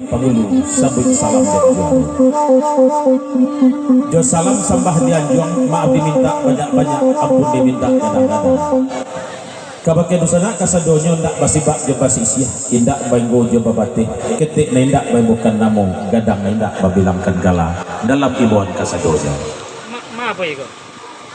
Pangulu sabut salam janjong jo salam sambah dianjong maaf diminta banyak-banyak ampun diminta kadang-kadang kabake dosana kasadonyo ndak basibak jo basisia indak bainggo jo babate ketik na indak bukan namung gadang na indak babilangkan gala dalam ibuan kasadonyo ma apa itu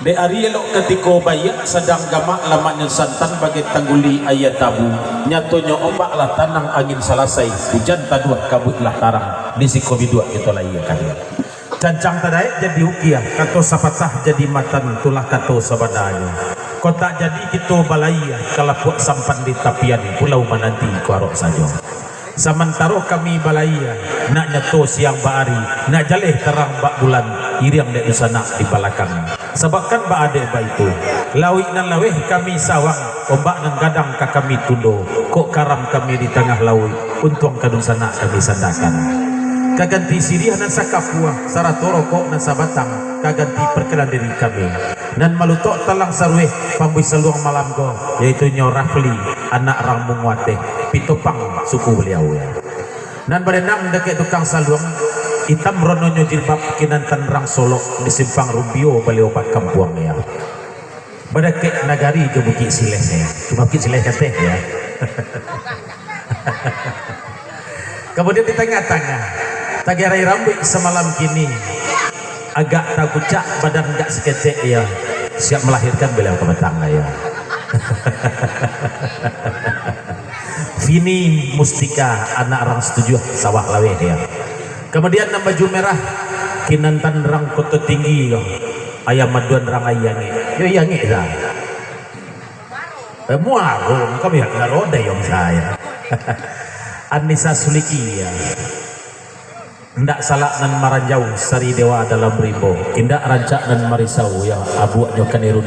de arielo ketiko baya sedang gamak lamaknya santan bagi tangguli ayat tabu nyatonyo ombak lah tanang angin salasai hujan taduah kabut lah tarang di sikobi dua itu lah iya kalian cancang tadai jadi ukiah kato sapatah jadi matan tulah kato sabadanya kota jadi kita balaya kalau buat sampan di tapian pulau mananti kuarok saja samantaro kami balaya nak nyato siang baari nak jaleh terang bak bulan iriang dek sana di balakang sebabkan ba ade ba itu lawik nan laweh kami sawang ombak nan gadang ka kami tundo kok karam kami di tengah lawik untung kadung sana kami sandakan kaganti sirih nan sakapua saratoro kok nan sabatang kaganti perkelan diri kami dan malutok talang sarweh pambui seluang malam go yaitu nyorafli anak rang mungwate pitopang suku beliau ya dan berenang dekat tukang saluang hitam rononyo jilbab kinan tanrang solok di simpang Rubio beli obat kampuang ya badakek nagari ke bukit sileh ya cuma bukit sileh teh ya kemudian di tengah-tengah tagerai rambut semalam kini agak takucak badan gak sekecek ya siap melahirkan beliau ke betangga ya Vini Mustika anak orang setuju sawah laweh ya kemudian nama baju merah kinantan rang koto tinggi loh ayam maduan rang ayangi yo yangi dah muaro kami ya roda yang saya Anissa Suliki ya ndak salak nan maranjau sari dewa dalam rimbo indak rancak nan marisau ya abu nyokan irunda